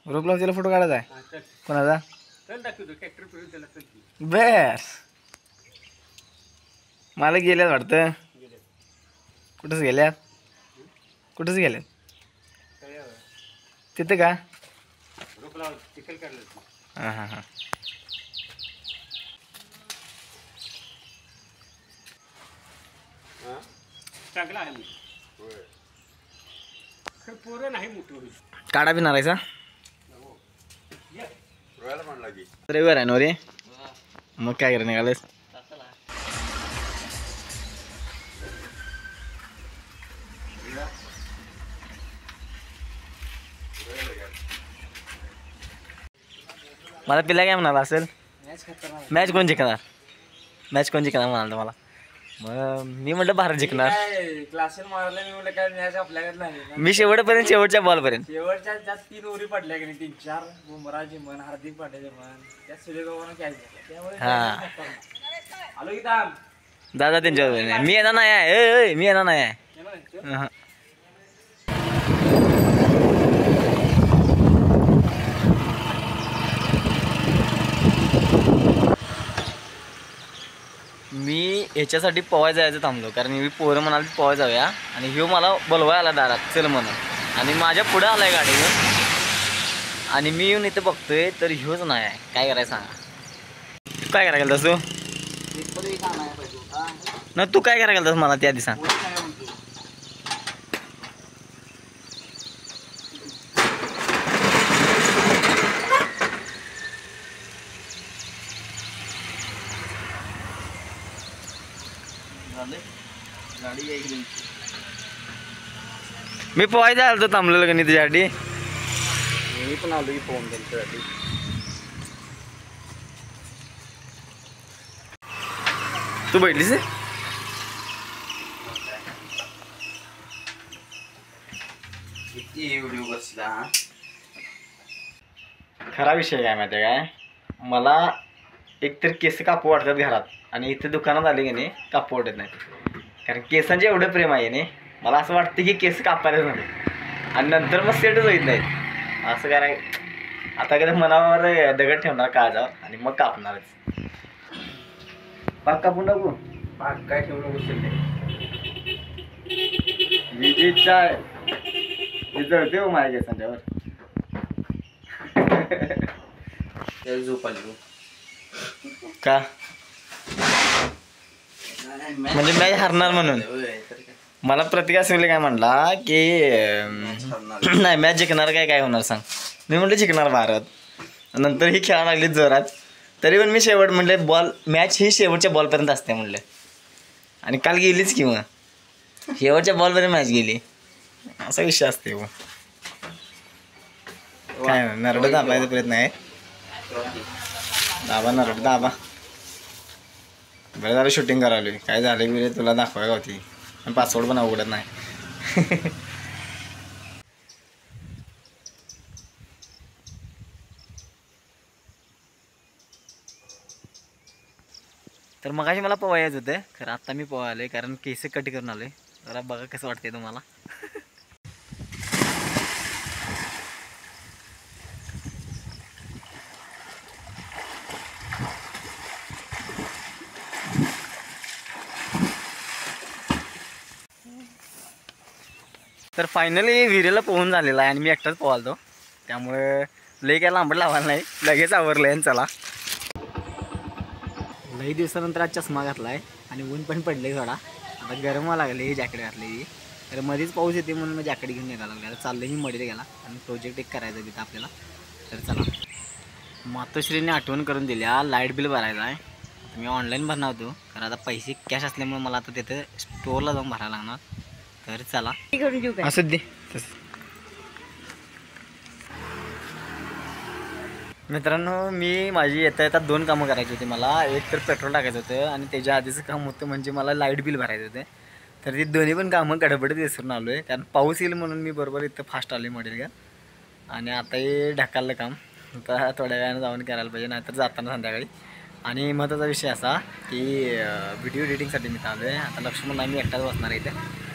रोप लावून त्याला फोटो काढायचा आहे कोणाचा बर मला गेल्यात वाटतं कुठंच गेल्यात कुठंच गेल्यात तिथं का हां हां हां चांगला आहे पोरं नाही मोठं काढा बी नारायचा रविवार आहे ना रे मग काय करा निघालस मला पिला काय म्हणाला असेल मॅच कोण जिंकणार मॅच कोण जिंकणार म्हणाल मला मग मी म्हटलं भारत जिंकणार क्लासेस मारला मी म्हटलं काय मॅच आपल्याकडे नाही मी शेवटपर्यंत शेवटच्या बॉलपर्यंत शेवटच्या ज्या 3 ओव्हरी पडल्या की नाही 3-4 बुमराची म्हण हार्दिक पांड्याचे म्हण त्या सूर्यकुमारनं कॅच घेतला त्यामुळे आलो की थांब दादा त्यांच्यावर मी येणार नाही आहे मी येणार नाही आहे मी ह्याच्यासाठी पोहाय जायचं थांबलो कारण मी पोरं म्हणाल पोहाय जाऊया आणि ह्यो मला बोलवाय आला दारात चल म्हणून आणि माझ्या पुढे आलाय गाडी घेऊन आणि मी येऊन इथे बघतोय तर ह्योच नाही आहे काय करायचं सांगा काय करायला तू ना तू काय करायला गेलतास मला त्या दिवसा मी पोहायचं आलो तर थांबलेलं का नाही तुझ्यासाठी मी पण आलो की फोन त्यांच्यासाठी तू बैठलीस व्हिडिओ बसला खरा विषय काय माहिती आहे काय मला एकतर केस कापू वाटतात घरात आणि इथे दुकानात आले की नाही कापू वाटत नाही कारण केसांचे एवढं प्रेम आहे नाही मला असं वाटतं की केस कापायलाच नाही आणि नंतर मग सेटच होत नाही असं काय आता कधी मनावर दगड ठेवणार काळजावर आणि मग कापणारच पाक कापून टाकू पाक काय ठेवलं बसेल विजेचा जळते हो माझ्या केसांच्यावर झोप आली का म्हणजे मॅच हरणार म्हणून मला प्रतिका शिवले काय म्हणला की नाही मॅच जिंकणार काय होणार सांग मी म्हटलं जिंकणार भारत नंतर ही खेळायला लागली जोरात तरी पण मी शेवट म्हटले बॉल मॅच ही शेवटच्या बॉलपर्यंत असते म्हटलं आणि काल गेलीच की मग शेवटच्या बॉलपर्यंत मॅच गेली असा विषय असते हो काय नरडं दाबायचा प्रयत्न आहे दाबा नरड दाबा बरं झालं शूटिंग करावली काय झालं की तुला दाखवायला होती पण पासवर्ड पण अवघडत नाही तर मगाशी मला पोहायचं होतं खरं आत्ता मी पोहायला कारण केस कट करून आलोय जरा बघा कसं वाटतंय तुम्हाला तर फायनली विहिरीला पोहून झालेला आहे आणि मी एकटाच पोहालतो त्यामुळे लई काय लांबड लावायला नाही लगेच आवरलं आहे चला लई दिवसानंतर आज चष्मा घातला आहे आणि ऊन पण पडले थोडा आता गरम व्हायला लागले जॅकेट घातली तर मध्येच पाऊस येते म्हणून मी जॅकेट घेऊन निघायला लागला चाललं मी मडीत गेला आणि प्रोजेक्ट एक करायचा तिथं आपल्याला तर चला मातोश्रीने आठवण करून दिल्या लाईट बिल भरायचं आहे मी ऑनलाईन भरणार होतो कारण आता पैसे कॅश असल्यामुळे मला आता तिथं स्टोअरला जाऊन भरायला लागणार तर चला असं दे मित्रांनो मी माझी येता 2 कामं करायची होती मला एक तर पेट्रोल टाकायचं होतं आणि त्याच्या आधीचं काम होतं म्हणजे मला लाईट बिल भरायचं होतं तर ती दोन्ही पण कामं गडबडीत विसरून आलो आहे कारण पाऊस येईल म्हणून मी बरोबर इथं फास्ट आलो मॉडेल घ्या आणि आता हे ढकललं काम आता थोड्या वेळानं जाऊन करायला पाहिजे नाहीतर जाताना संध्याकाळी आणि महत्त्वाचा विषय असा की व्हिडिओ एडिटिंगसाठी मी आलो आहे आता लक्ष्मण नाही मी एकटाच बसणार आहे इथे